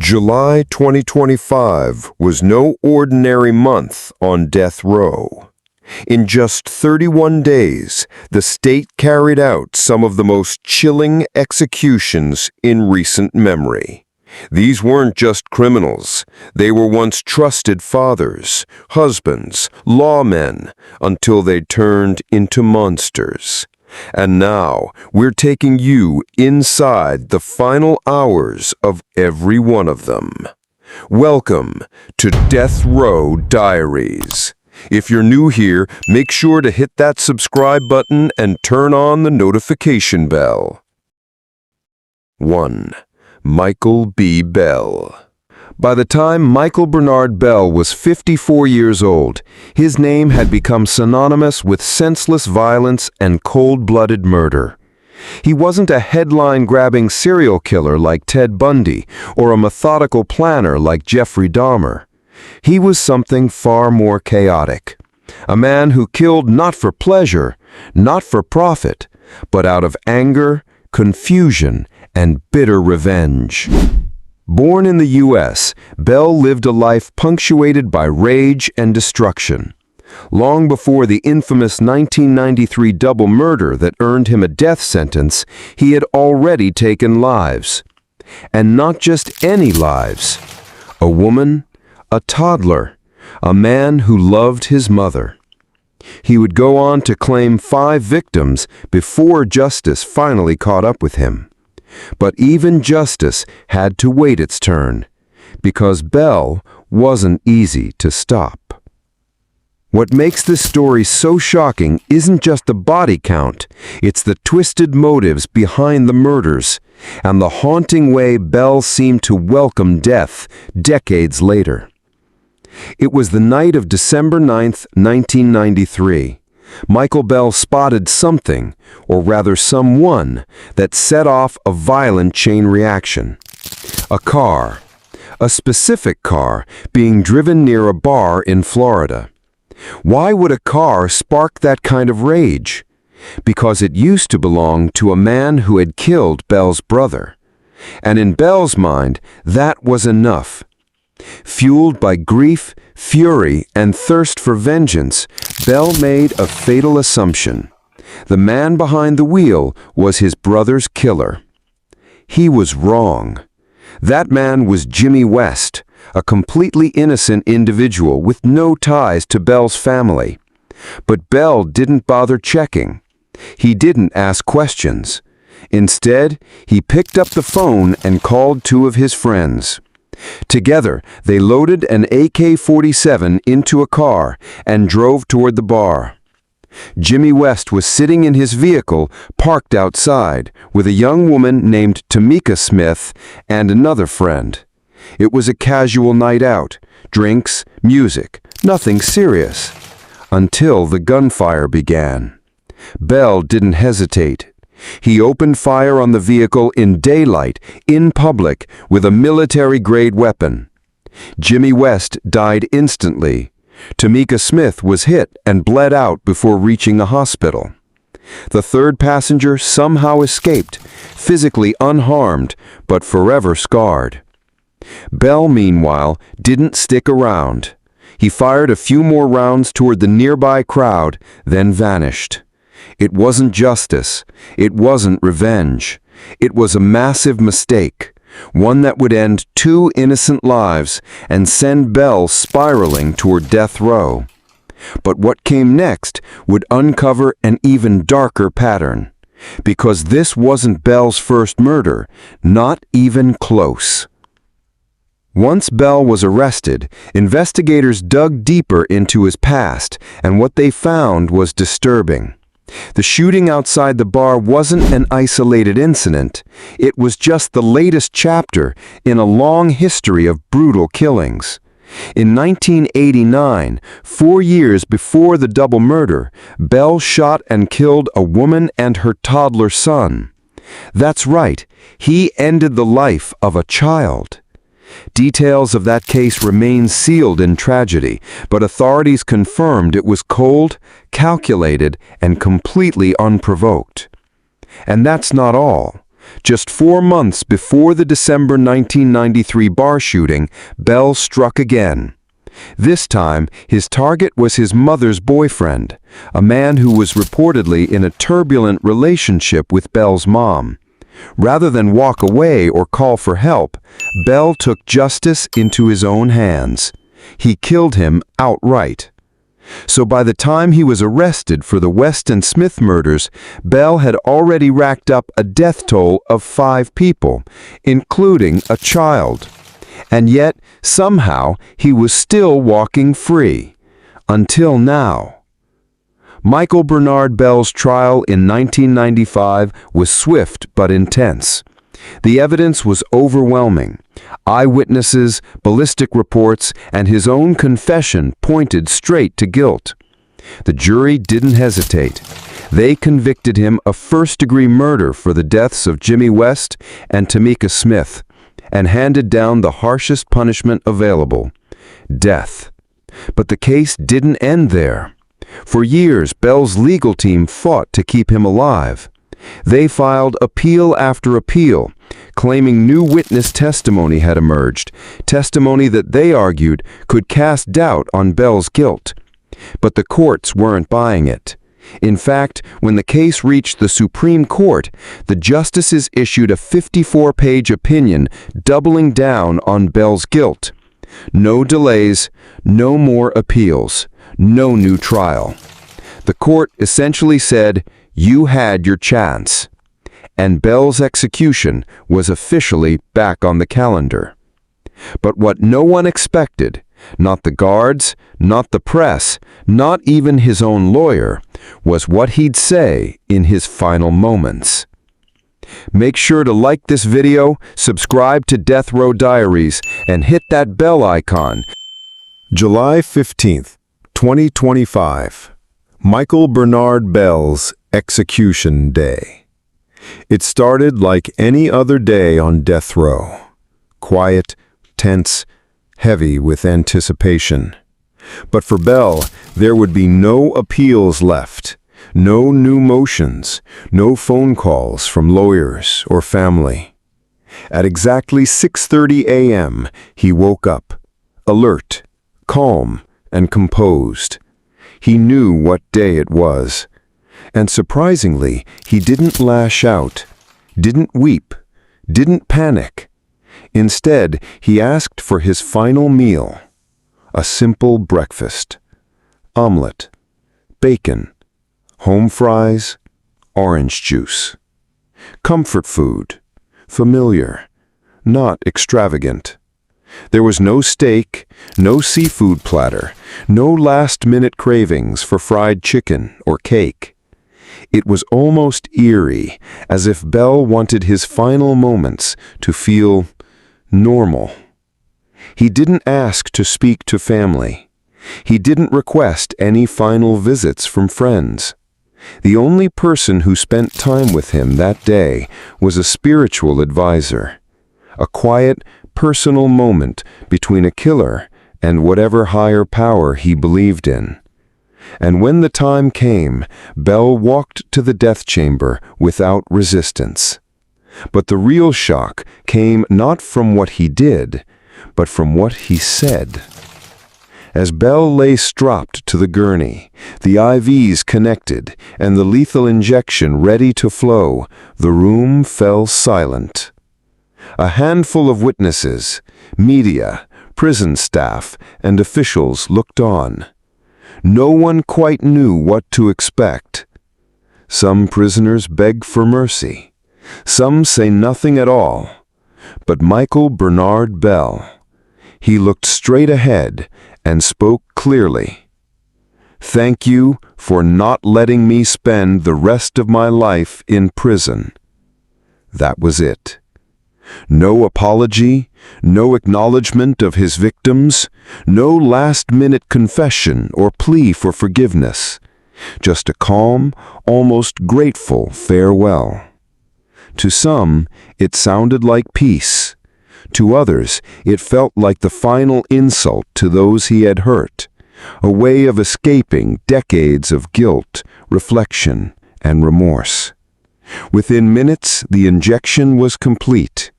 July 2025 was no ordinary month on death row. In just 31 days, the state carried out some of the most chilling executions in recent memory. These weren't just criminals. They were once trusted fathers, husbands, lawmen, until they turned into monsters. And now, we're taking you inside the final hours of every one of them. Welcome to Death Row Diaries. If you're new here, make sure to hit that subscribe button and turn on the notification bell. 1. Michael B. Bell. By the time Michael Bernard Bell was 54 years old, his name had become synonymous with senseless violence and cold-blooded murder. He wasn't a headline-grabbing serial killer like Ted Bundy or a methodical planner like Jeffrey Dahmer. He was something far more chaotic. A man who killed not for pleasure, not for profit, but out of anger, confusion, and bitter revenge. Born in the U.S., Bell lived a life punctuated by rage and destruction. Long before the infamous 1993 double murder that earned him a death sentence, he had already taken lives. And not just any lives. A woman, a toddler, a man who loved his mother. He would go on to claim 5 victims before justice finally caught up with him. But even justice had to wait its turn, because Bell wasn't easy to stop. What makes this story so shocking isn't just the body count, it's the twisted motives behind the murders, and the haunting way Bell seemed to welcome death decades later. It was the night of December 9, 1993. Michael Bell spotted something, or rather someone, that set off a violent chain reaction. A car, a specific car, being driven near a bar in Florida. Why would a car spark that kind of rage? Because it used to belong to a man who had killed Bell's brother. And in Bell's mind, that was enough. Fueled by grief, fury, and thirst for vengeance, Bell made a fatal assumption. The man behind the wheel was his brother's killer. He was wrong. That man was Jimmy West, a completely innocent individual with no ties to Bell's family. But Bell didn't bother checking. He didn't ask questions. Instead, he picked up the phone and called 2 of his friends. Together, they loaded an AK-47 into a car and drove toward the bar. Jimmy West was sitting in his vehicle, parked outside, with a young woman named Tamika Smith and another friend. It was a casual night out, drinks, music, nothing serious. Until the gunfire began. Bell didn't hesitate. He opened fire on the vehicle in daylight, in public, with a military-grade weapon. Jimmy West died instantly. Tamika Smith was hit and bled out before reaching the hospital. The 3rd passenger somehow escaped, physically unharmed, but forever scarred. Bell, meanwhile, didn't stick around. He fired a few more rounds toward the nearby crowd, then vanished. It wasn't justice. It wasn't revenge. It was a massive mistake, one that would end 2 innocent lives and send Bell spiraling toward death row. But what came next would uncover an even darker pattern, because this wasn't Bell's first murder, not even close. Once Bell was arrested, investigators dug deeper into his past, and what they found was disturbing. The shooting outside the bar wasn't an isolated incident. It was just the latest chapter in a long history of brutal killings. In 1989, 4 years before the double murder, Bell shot and killed a woman and her toddler son. That's right, he ended the life of a child. Details of that case remain sealed in tragedy, but authorities confirmed it was cold, calculated, and completely unprovoked. And that's not all. Just 4 months before the December 1993 bar shooting, Bell struck again. This time, his target was his mother's boyfriend, a man who was reportedly in a turbulent relationship with Bell's mom. Rather than walk away or call for help, Bell took justice into his own hands. He killed him outright. So by the time he was arrested for the West and Smith murders, Bell had already racked up a death toll of 5 people, including a child. And yet, somehow, he was still walking free. Until now. Michael Bernard Bell's trial in 1995 was swift but intense. The evidence was overwhelming. Eyewitnesses, ballistic reports, and his own confession pointed straight to guilt. The jury didn't hesitate. They convicted him of first-degree murder for the deaths of Jimmy West and Tamika Smith, and handed down the harshest punishment available: death. But the case didn't end there. For years, Bell's legal team fought to keep him alive. They filed appeal after appeal, claiming new witness testimony had emerged, testimony that they argued could cast doubt on Bell's guilt. But the courts weren't buying it. In fact, when the case reached the Supreme Court, the justices issued a 54-page opinion doubling down on Bell's guilt. No delays, no more appeals, no new trial. The court essentially said, "You had your chance." And Bell's execution was officially back on the calendar. But what no one expected, not the guards, not the press, not even his own lawyer, was what he'd say in his final moments. Make sure to like this video, subscribe to Death Row Diaries, and hit that bell icon. July 15th, 2025. Michael Bernard Bell's execution day. It started like any other day on death row. Quiet, tense, heavy with anticipation. But for Bell, there would be no appeals left, no new motions, no phone calls from lawyers or family. At exactly 6:30 a.m., he woke up, alert, calm, and composed. He knew what day it was. And surprisingly, he didn't lash out, didn't weep, didn't panic. Instead, he asked for his final meal. A simple breakfast. Omelette, bacon, home fries, orange juice. Comfort food, familiar, not extravagant. There was no steak, no seafood platter, no last-minute cravings for fried chicken or cake. It was almost eerie, as if Bell wanted his final moments to feel normal. He didn't ask to speak to family. He didn't request any final visits from friends. The only person who spent time with him that day was a spiritual advisor. A quiet, personal moment between a killer and whatever higher power he believed in. And when the time came, Bell walked to the death chamber without resistance. But the real shock came not from what he did, but from what he said. As Bell lay strapped to the gurney, the IVs connected, and the lethal injection ready to flow, the room fell silent. A handful of witnesses, media, prison staff, and officials looked on. No one quite knew what to expect. Some prisoners beg for mercy. Some say nothing at all. But Michael Bernard Bell, he looked straight ahead and spoke clearly. "Thank you for not letting me spend the rest of my life in prison." That was it. No apology, no acknowledgement of his victims, no last-minute confession or plea for forgiveness. Just a calm, almost grateful farewell. To some, it sounded like peace. To others, it felt like the final insult to those he had hurt, a way of escaping decades of guilt, reflection, and remorse. Within minutes, the injection was complete.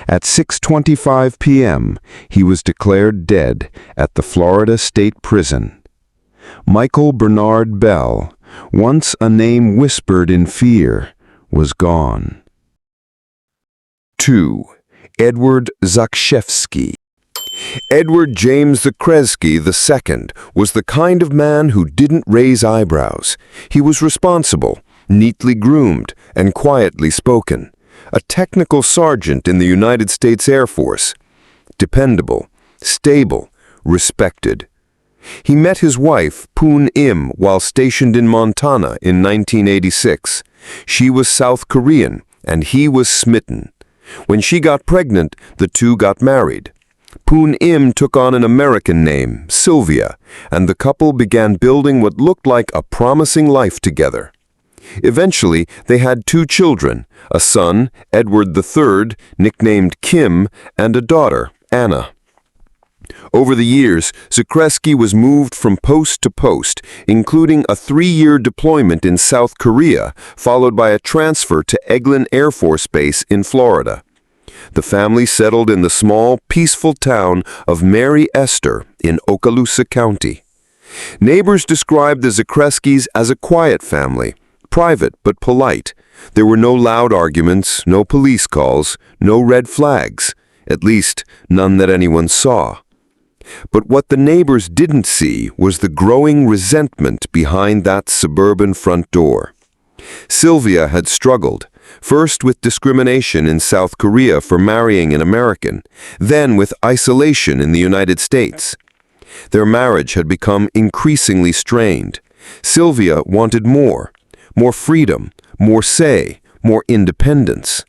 At 6:25 p.m., he was declared dead at the Florida State Prison. Michael Bernard Bell, once a name whispered in fear, was gone. 2. Edward Zakrzewski. Edward James Zakreski II was the kind of man who didn't raise eyebrows. He was responsible, neatly groomed, and quietly spoken. A technical sergeant in the United States Air Force. Dependable, stable, respected. He met his wife, Poon Im, while stationed in Montana in 1986. She was South Korean, and he was smitten. When she got pregnant, the two got married. Poon Im took on an American name, Sylvia, and the couple began building what looked like a promising life together. Eventually, they had 2 children, a son, Edward III, nicknamed Kim, and a daughter, Anna. Over the years, Zakreski was moved from post to post, including a 3-year deployment in South Korea, followed by a transfer to Eglin Air Force Base in Florida. The family settled in the small, peaceful town of Mary Esther in Okaloosa County. Neighbors described the Zakreskis as a quiet family, private but polite. There were no loud arguments, no police calls, no red flags, at least none that anyone saw. But what the neighbors didn't see was the growing resentment behind that suburban front door. Sylvia had struggled, first with discrimination in South Korea for marrying an American, then with isolation in the United States. Their marriage had become increasingly strained. Sylvia wanted more freedom, more say, more independence.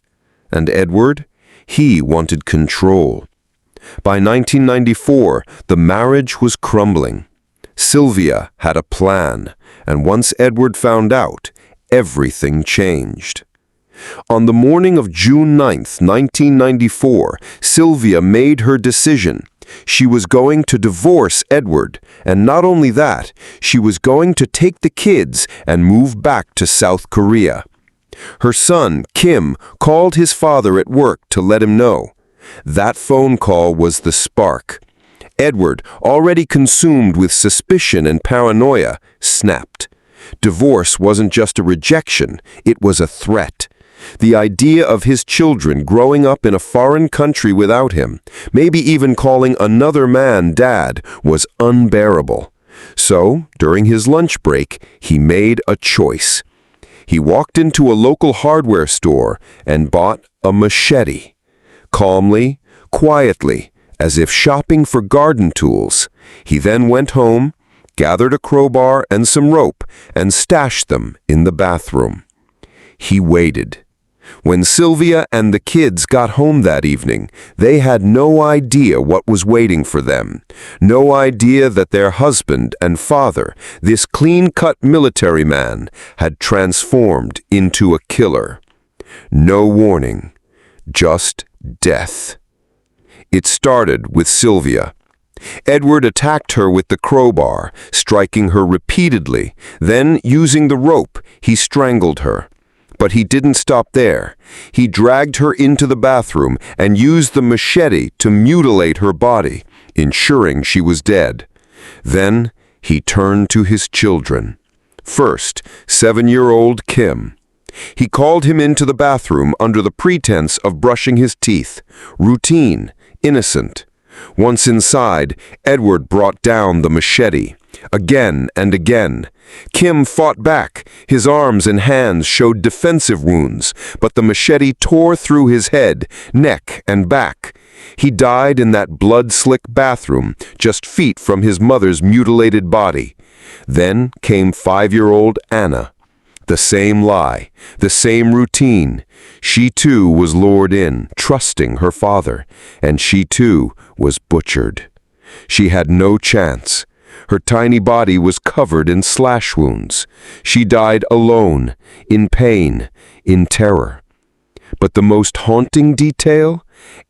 And Edward? He wanted control. By 1994, the marriage was crumbling. Sylvia had a plan, and once Edward found out, everything changed. On the morning of June 9, 1994, Sylvia made her decision. She was going to divorce Edward, and not only that, she was going to take the kids and move back to South Korea. Her son, Kim, called his father at work to let him know. That phone call was the spark. Edward, already consumed with suspicion and paranoia, snapped. Divorce wasn't just a rejection, it was a threat. The idea of his children growing up in a foreign country without him, maybe even calling another man dad, was unbearable. So, during his lunch break, he made a choice. He walked into a local hardware store and bought a machete. Calmly, quietly, as if shopping for garden tools, he then went home, gathered a crowbar and some rope, and stashed them in the bathroom. He waited. When Sylvia and the kids got home that evening, they had no idea what was waiting for them. No idea that their husband and father, this clean-cut military man, had transformed into a killer. No warning, just death. It started with Sylvia. Edward attacked her with the crowbar, striking her repeatedly. Then, using the rope, he strangled her. But he didn't stop there. He dragged her into the bathroom and used the machete to mutilate her body, ensuring she was dead. Then, he turned to his children. First, 7-year-old Kim. He called him into the bathroom under the pretense of brushing his teeth. Routine, innocent. Once inside, Edward brought down the machete. Again and again. Kim fought back. His arms and hands showed defensive wounds, but the machete tore through his head, neck, and back. He died in that blood-slick bathroom, just feet from his mother's mutilated body. Then came 5-year-old Anna. The same lie, the same routine. She too was lured in, trusting her father, and she too was butchered. She had no chance. Her tiny body was covered in slash wounds. She died alone, in pain, in terror. But the most haunting detail?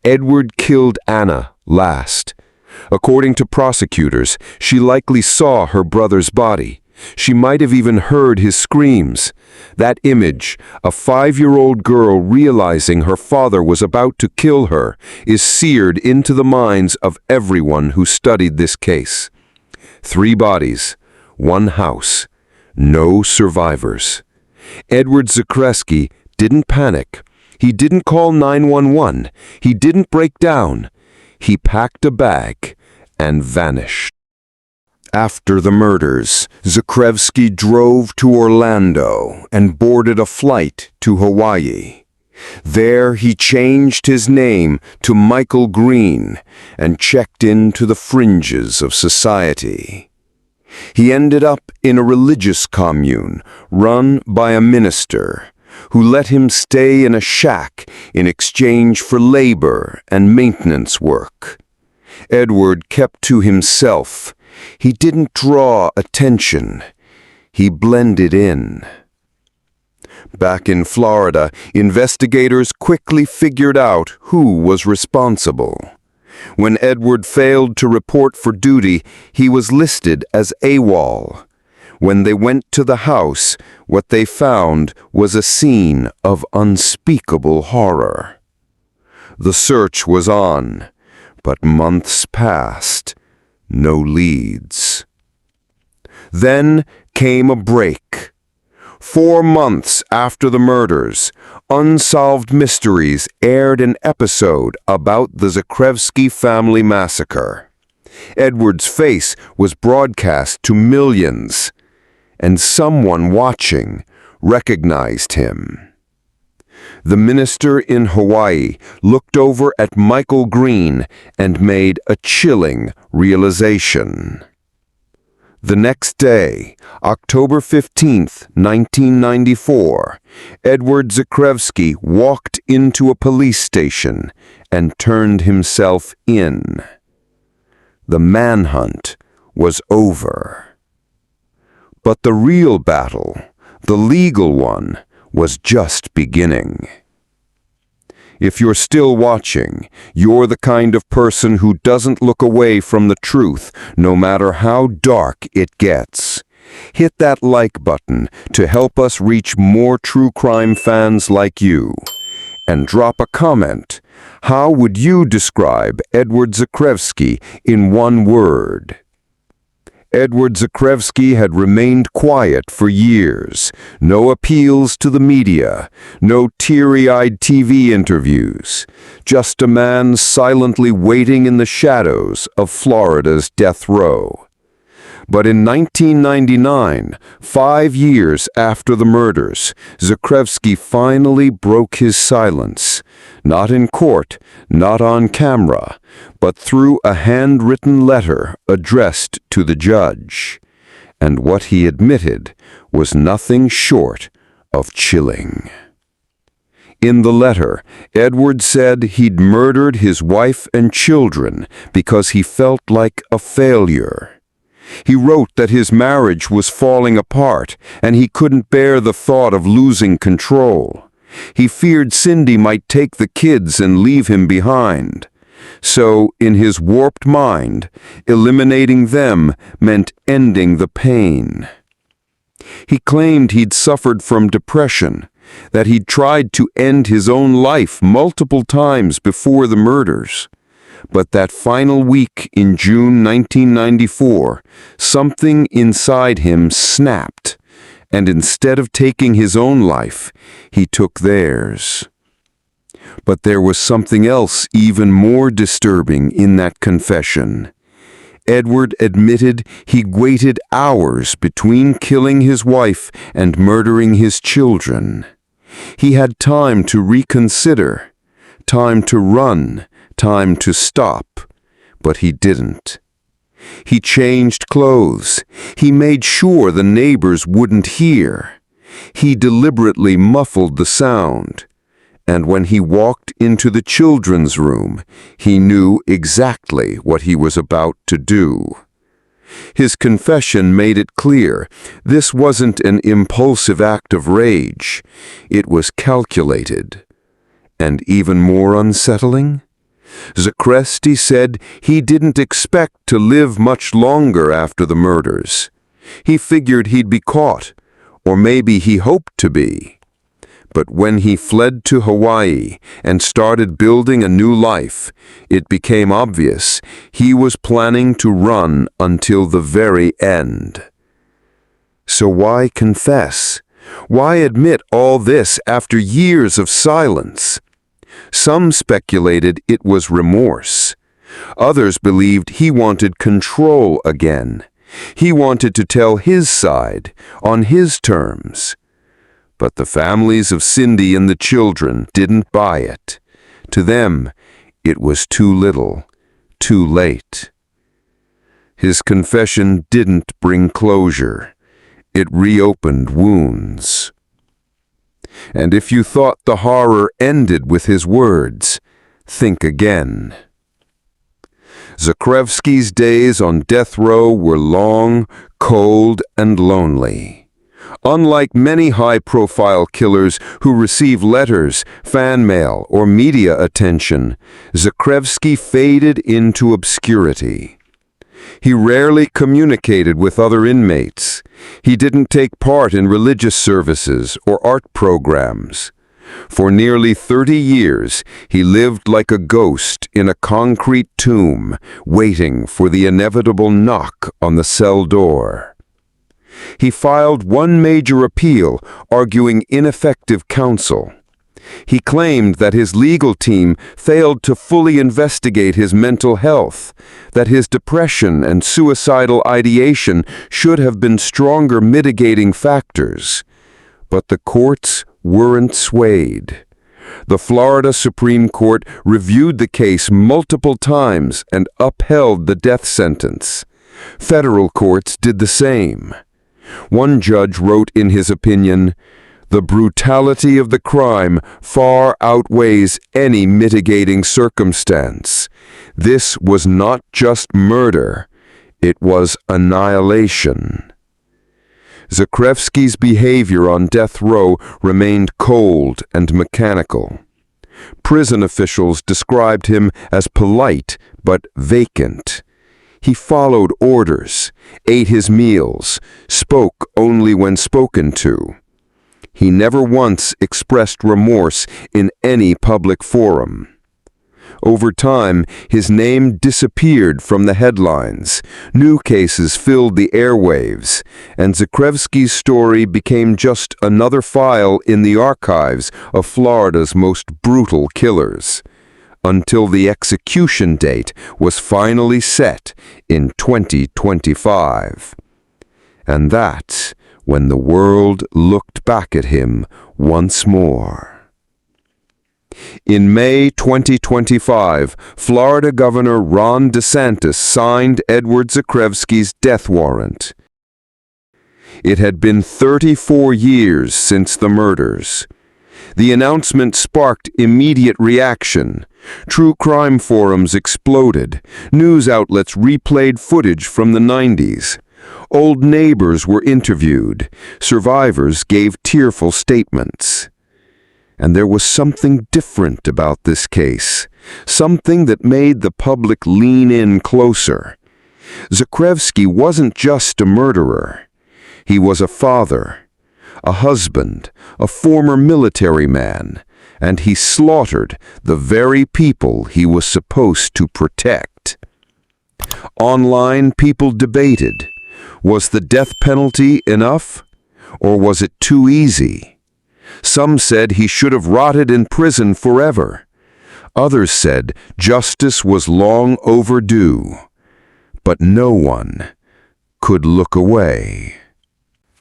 Edward killed Anna last. According to prosecutors, she likely saw her brother's body. She might have even heard his screams. That image, a 5-year-old girl realizing her father was about to kill her, is seared into the minds of everyone who studied this case. 3 bodies, 1 house, no survivors. Edward Zakreski didn't panic. He didn't call 911. He didn't break down. He packed a bag and vanished. After the murders, Zakrzewski drove to Orlando and boarded a flight to Hawaii. There he changed his name to Michael Green and checked into the fringes of society. He ended up in a religious commune run by a minister who let him stay in a shack in exchange for labor and maintenance work. Edward kept to himself. He didn't draw attention. He blended in. Back in Florida, investigators quickly figured out who was responsible. When Edward failed to report for duty, he was listed as AWOL. When they went to the house, what they found was a scene of unspeakable horror. The search was on, but months passed. No leads. Then came a break. 4 months after the murders, Unsolved Mysteries aired an episode about the Zakrzewski family massacre. Edward's face was broadcast to millions, and someone watching recognized him. The minister in Hawaii looked over at Michael Green and made a chilling realization. The next day, October 15, 1994, Edward Zakrzewski walked into a police station and turned himself in. The manhunt was over. But the real battle, the legal one, was just beginning. If you're still watching, you're the kind of person who doesn't look away from the truth, no matter how dark it gets. Hit that like button to help us reach more true crime fans like you. And drop a comment. How would you describe Edward Zakrzewski in 1 word? Edward Zakrzewski had remained quiet for years. No appeals to the media, no teary-eyed TV interviews. Just a man silently waiting in the shadows of Florida's death row. But in 1999, 5 years after the murders, Zakrzewski finally broke his silence. Not in court, not on camera, but through a handwritten letter addressed to the judge. And what he admitted was nothing short of chilling. In the letter, Edward said he'd murdered his wife and children because he felt like a failure. He wrote that his marriage was falling apart and he couldn't bear the thought of losing control. He feared Cindy might take the kids and leave him behind. So, in his warped mind, eliminating them meant ending the pain. He claimed he'd suffered from depression, that he'd tried to end his own life multiple times before the murders. But that final week in June 1994, something inside him snapped, and instead of taking his own life, he took theirs. But there was something else even more disturbing in that confession. Edward admitted he'd waited hours between killing his wife and murdering his children. He had time to reconsider, time to run, time to stop, but he didn't. He changed clothes. He made sure the neighbors wouldn't hear. He deliberately muffled the sound. And when he walked into the children's room, he knew exactly what he was about to do. His confession made it clear this wasn't an impulsive act of rage. It was calculated. And even more unsettling? Zakreski said he didn't expect to live much longer after the murders. He figured he'd be caught, or maybe he hoped to be. But when he fled to Hawaii and started building a new life, it became obvious he was planning to run until the very end. So why confess? Why admit all this after years of silence? Some speculated it was remorse. Others believed he wanted control again. He wanted to tell his side, on his terms. But the families of Cindy and the children didn't buy it. To them, it was too little, too late. His confession didn't bring closure. It reopened wounds. And if you thought the horror ended with his words, think again. Zakrzewski's days on death row were long, cold, and lonely. Unlike many high-profile killers who receive letters, fan mail, or media attention, Zakrzewski faded into obscurity. He rarely communicated with other inmates. He didn't take part in religious services or art programs. For nearly 30 years, he lived like a ghost in a concrete tomb, waiting for the inevitable knock on the cell door. He filed one major appeal, arguing ineffective counsel. He claimed that his legal team failed to fully investigate his mental health, that his depression and suicidal ideation should have been stronger mitigating factors. But the courts weren't swayed. The Florida Supreme Court reviewed the case multiple times and upheld the death sentence. Federal courts did the same. One judge wrote in his opinion, "The brutality of the crime far outweighs any mitigating circumstance. This was not just murder, it was annihilation." Zakrzewski's behavior on death row remained cold and mechanical. Prison officials described him as polite but vacant. He followed orders, ate his meals, spoke only when spoken to. He never once expressed remorse in any public forum. Over time, his name disappeared from the headlines. New cases filled the airwaves, and Zakrzewski's story became just another file in the archives of Florida's most brutal killers, until the execution date was finally set in 2025. And that's when the world looked back at him once more. In May 2025, Florida Governor Ron DeSantis signed Edward Zakrzewski's death warrant. It had been 34 years since the murders. The announcement sparked immediate reaction. True crime forums exploded. News outlets replayed footage from the 90s. Old neighbors were interviewed. Survivors gave tearful statements. And there was something different about this case, something that made the public lean in closer. Zakrzewski wasn't just a murderer. He was a father, a husband, a former military man, and he slaughtered the very people he was supposed to protect. Online, people debated. Was the death penalty enough, or was it too easy? Some said he should have rotted in prison forever. Others said justice was long overdue. But no one could look away.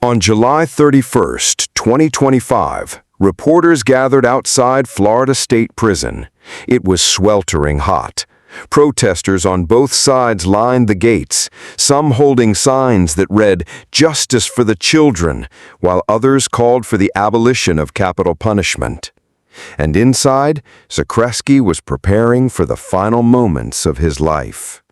On July 31st, 2025, reporters gathered outside Florida State Prison. It was sweltering hot. Protesters on both sides lined the gates, some holding signs that read, "Justice for the children," while others called for the abolition of capital punishment. And inside, Zakreski was preparing for the final moments of his life.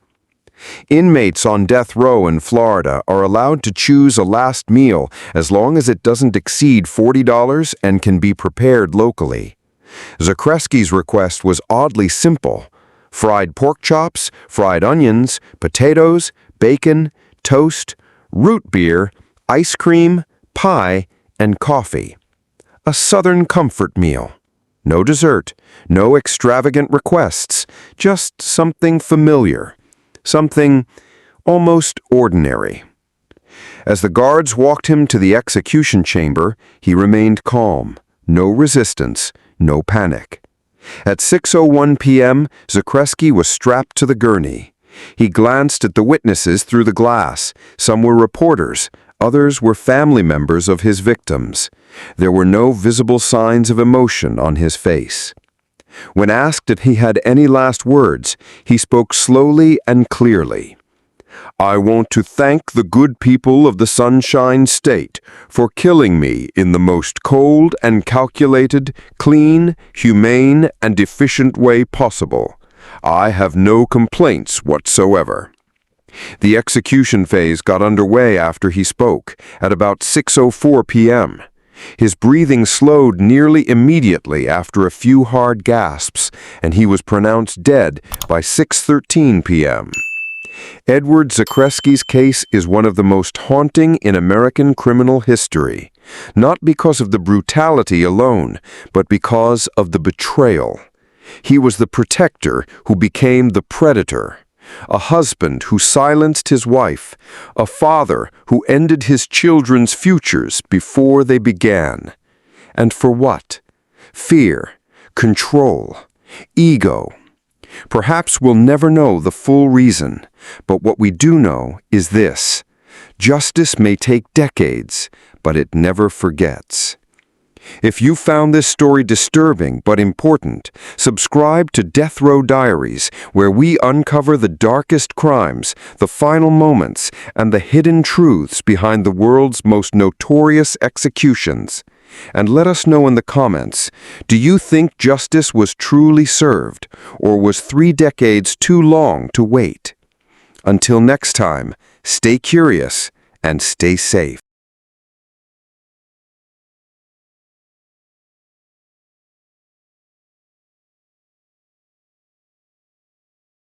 Inmates on death row in Florida are allowed to choose a last meal as long as it doesn't exceed $40 and can be prepared locally. Zakreski's request was oddly simple: fried pork chops, fried onions, potatoes, bacon, toast, root beer, ice cream, pie, and coffee. A Southern comfort meal. No dessert, no extravagant requests, just something familiar, something almost ordinary. As the guards walked him to the execution chamber, he remained calm, no resistance, no panic. At 6:01 p.m., Zakreski was strapped to the gurney. He glanced at the witnesses through the glass. Some were reporters, others were family members of his victims. There were no visible signs of emotion on his face. When asked if he had any last words, he spoke slowly and clearly. "I want to thank the good people of the Sunshine State for killing me in the most cold and calculated, clean, humane, and efficient way possible. I have no complaints whatsoever." The execution phase got underway after he spoke, at about 6:04 p.m. His breathing slowed nearly immediately after a few hard gasps, and he was pronounced dead by 6:13 p.m. Edward Zakreski's case is one of the most haunting in American criminal history, not because of the brutality alone, but because of the betrayal. He was the protector who became the predator, a husband who silenced his wife, a father who ended his children's futures before they began. And for what? Fear, control, ego. Perhaps we'll never know the full reason, but what we do know is this: justice may take decades, but it never forgets. If you found this story disturbing but important, subscribe to Death Row Diaries, where we uncover the darkest crimes, the final moments, and the hidden truths behind the world's most notorious executions. And let us know in the comments, do you think justice was truly served, or was 3 decades too long to wait? Until next time, stay curious and stay safe.